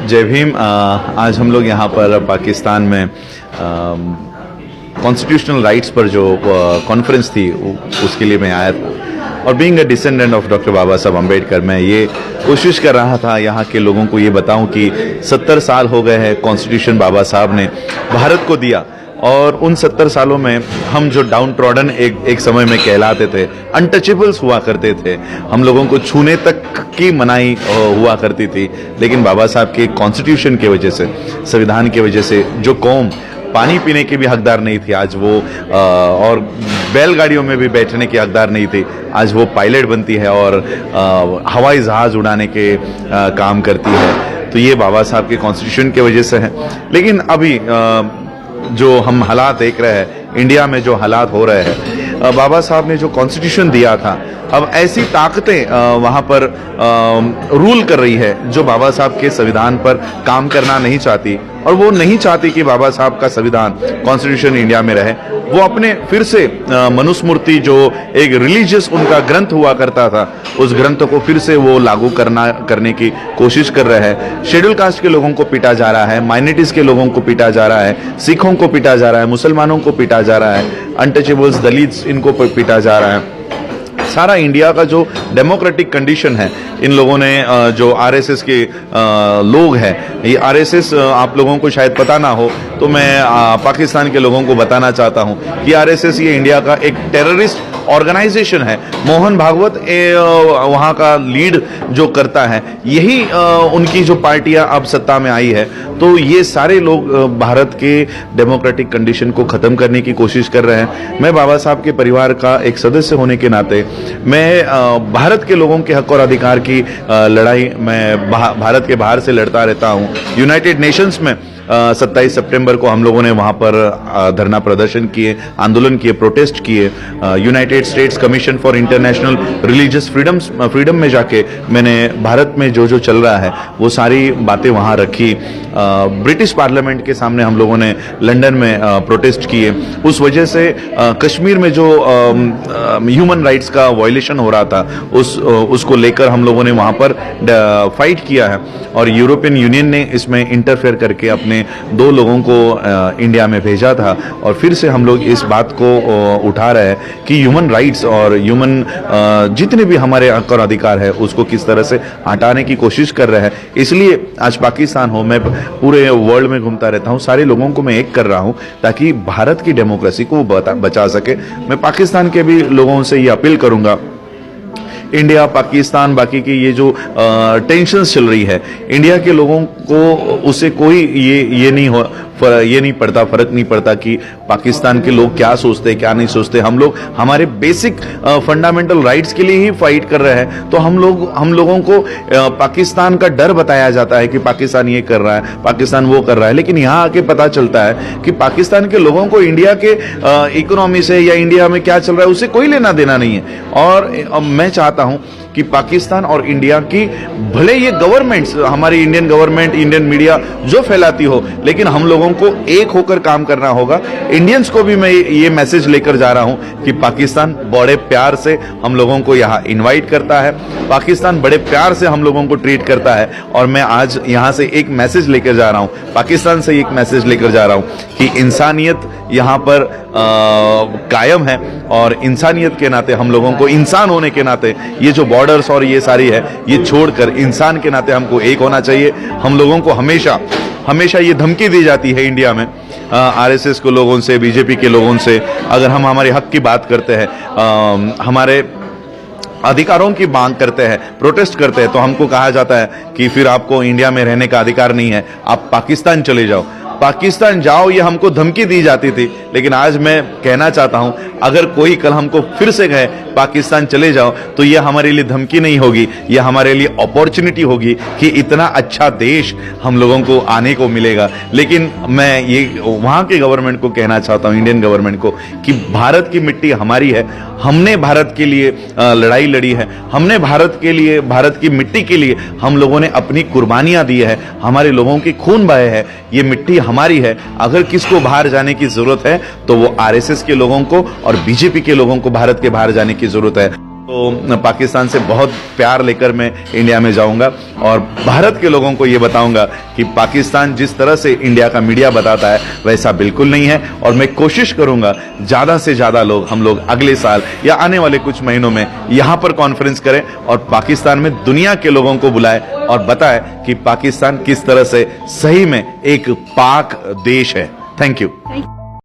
जय भीम। आज हम लोग यहाँ पर पाकिस्तान में कॉन्स्टिट्यूशनल राइट्स पर जो कॉन्फ्रेंस थी उसके लिए मैं आया था और being a descendant of doctor Baba Sahab Ambedkar मैं ये कोशिश कर रहा था यहाँ के लोगों को ये बताऊं कि 70 साल हो गए हैं कॉन्स्टिट्यूशन बाबा साहब ने भारत को दिया और उन 70 सालों में हम जो डाउन ट्रॉडन एक समय में कहलाते थे, अनटचेबल्स हुआ करते थे, हम लोगों को छूने तक की मनाही हुआ करती थी, लेकिन बाबा साहब के कॉन्स्टिट्यूशन की वजह से, संविधान की वजह से जो कौम पानी पीने के भी हकदार नहीं थी आज वो और बैलगाड़ियों में भी बैठने के हकदार नहीं थी, आज वो पायलट बनती है और हवाई जहाज उड़ाने के काम करती है। तो ये बाबा साहब के कॉन्स्टिट्यूशन की वजह से है। लेकिन अभी जो हम हालात देख रहे हैं, इंडिया में जो हालात हो रहे हैं, बाबा साहब ने जो कॉन्स्टिट्यूशन दिया था, अब ऐसी ताकतें वहां पर रूल कर रही है जो बाबा साहब के संविधान पर काम करना नहीं चाहती और वो नहीं चाहती कि बाबा साहब का संविधान कॉन्स्टिट्यूशन इंडिया में रहे। वो अपने फिर से मनुस्मृति जो एक रिलीजियस उनका ग्रंथ हुआ करता था, उस ग्रंथ को फिर से वो लागू करने की कोशिश कर रहे हैं। शेड्यूल कास्ट के लोगों को पीटा जा रहा है, माइनॉरिटीज के लोगों को पीटा जा रहा है, सिखों को पीटा जा रहा है, मुसलमानों को पीटा जा रहा है, अनटचेबल्स दलित्स इनको पीटा जा रहा है। सारा इंडिया का जो डेमोक्रेटिक कंडीशन है, इन लोगों ने जो आरएसएस के लोग हैं, ये आरएसएस आप लोगों को शायद पता ना हो तो मैं पाकिस्तान के लोगों को बताना चाहता हूं कि आरएसएस ये इंडिया का एक टेररिस्ट ऑर्गेनाइजेशन है। मोहन भागवत वहां का लीड जो करता है, यही उनकी जो पार्टियां अब सत्ता में आई है, तो ये सारे लोग भारत के डेमोक्रेटिक कंडीशन को खत्म करने की कोशिश कर रहे हैं। मैं बाबा साहब के परिवार का एक सदस्य होने के नाते मैं भारत के लोगों के हक और अधिकार की लड़ाई मैं भारत के बाहर से लड़ता रहता हूं। यूनाइटेड नेशंस में 27 सितंबर को हम लोगों ने वहां पर धरना प्रदर्शन किए, आंदोलन किए, प्रोटेस्ट किए। United states commission for international religious freedom में जाके मैंने भारत में जो जो चल रहा है वो सारी बातें वहां रखी। ब्रिटिश पार्लियामेंट के सामने हम लोगों ने लंदन में प्रोटेस्ट किए। उस वजह से कश्मीर में जो ह्यूमन राइट्स का वायलेशन हो रहा था उसको लेकर हम लोगों ने वहां पर फाइट किया है और यूरोपियन यूनियन ने इसमें इंटरफेयर करके अपने 2 लोगों को इंडिया में भेजा था और फिर से हम लोग इस बात को उठा रहे हैं कि ह्यूमन राइट्स और ह्यूमन जितने भी हमारे हक और अधिकार है उसको किस तरह से हटाने की कोशिश कर रहे हैं। इसलिए आज पाकिस्तान हो, मैं पूरे वर्ल्ड में घूमता रहता हूं, सारे लोगों को मैं एक कर रहा हूं ताकि भारत की डेमोक्रेसी को बचा सके। मैं पाकिस्तान के भी लोगों से ये अपील करूंगा, इंडिया पाकिस्तान बाकी की ये जो टेंशन्स चल रही है, इंडिया के लोगों को उससे कोई ये नहीं पड़ता, फर्क नहीं पड़ता कि पाकिस्तान के लोग क्या सोचते हैं क्या नहीं सोचते। हम लोग हमारे बेसिक फंडामेंटल राइट्स के लिए ही फाइट कर रहे हैं। तो हम लोगों को पाकिस्तान का डर बताया जाता है कि पाकिस्तान ये कर रहा है, पाकिस्तान वो कर रहा है, लेकिन यहाँ आके पता चलता है कि पाकिस्तान के लोगों को इंडिया के इकोनॉमी से या इंडिया में क्या चल रहा है उससे कोई लेना देना नहीं है। और मैं चाहता हूं कि पाकिस्तान और इंडिया की भले ये गवर्नमेंट्स, हमारी इंडियन गवर्नमेंट, इंडियन मीडिया जो फैलाती हो, लेकिन हम लोगों को एक होकर काम करना होगा। इंडियंस को भी मैं ये मैसेज लेकर जा रहा हूं कि पाकिस्तान बड़े प्यार से हम लोगों को यहाँ इनवाइट करता है, पाकिस्तान बड़े प्यार से हम लोगों को ट्रीट करता है। और मैं आज यहाँ से एक मैसेज लेकर जा रहा हूँ, पाकिस्तान से एक मैसेज लेकर जा रहा हूँ कि इंसानियत यहाँ पर कायम है और इंसानियत के नाते हम लोगों को, इंसान होने के नाते, ये जो बॉर्डर्स और ये सारी है ये छोड़कर इंसान के नाते हमको एक होना चाहिए। हम लोगों को हमेशा ये धमकी दी जाती है इंडिया में आरएसएस के लोगों से, बीजेपी के लोगों से, अगर हम हमारे हक की बात करते हैं, हमारे अधिकारों की मांग करते हैं, प्रोटेस्ट करते हैं, तो हमको कहा जाता है कि फिर आपको इंडिया में रहने का अधिकार नहीं है, आप पाकिस्तान चले जाओ। पाकिस्तान जाओ ये हमको धमकी दी जाती थी, लेकिन आज मैं कहना चाहता हूं, अगर कोई कल हमको फिर से कहे पाकिस्तान चले जाओ तो ये हमारे लिए धमकी नहीं होगी, ये हमारे लिए अपॉर्चुनिटी होगी कि इतना अच्छा देश हम लोगों को आने को मिलेगा। लेकिन मैं ये वहां के गवर्नमेंट को कहना चाहता हूं, इंडियन गवर्नमेंट को, कि भारत की मिट्टी हमारी है, हमने भारत के लिए लड़ाई लड़ी है, हमने भारत के लिए, भारत की मिट्टी के लिए हम लोगों ने अपनी कुर्बानियां दी है, हमारे लोगों की खून बहे है, ये मिट्टी हमारी है। अगर किसको बाहर जाने की जरूरत है तो वो आरएसएस के लोगों को और बीजेपी के लोगों को भारत के बाहर जाने की जरूरत है। तो पाकिस्तान से बहुत प्यार लेकर मैं इंडिया में जाऊंगा और भारत के लोगों को ये बताऊंगा कि पाकिस्तान जिस तरह से इंडिया का मीडिया बताता है वैसा बिल्कुल नहीं है। और मैं कोशिश करूंगा ज्यादा से ज्यादा हम लोग अगले साल या आने वाले कुछ महीनों में यहां पर कॉन्फ्रेंस करें और पाकिस्तान में दुनिया के लोगों को बुलाएं और बताएं कि पाकिस्तान किस तरह से सही में एक पाक देश है। Thank you.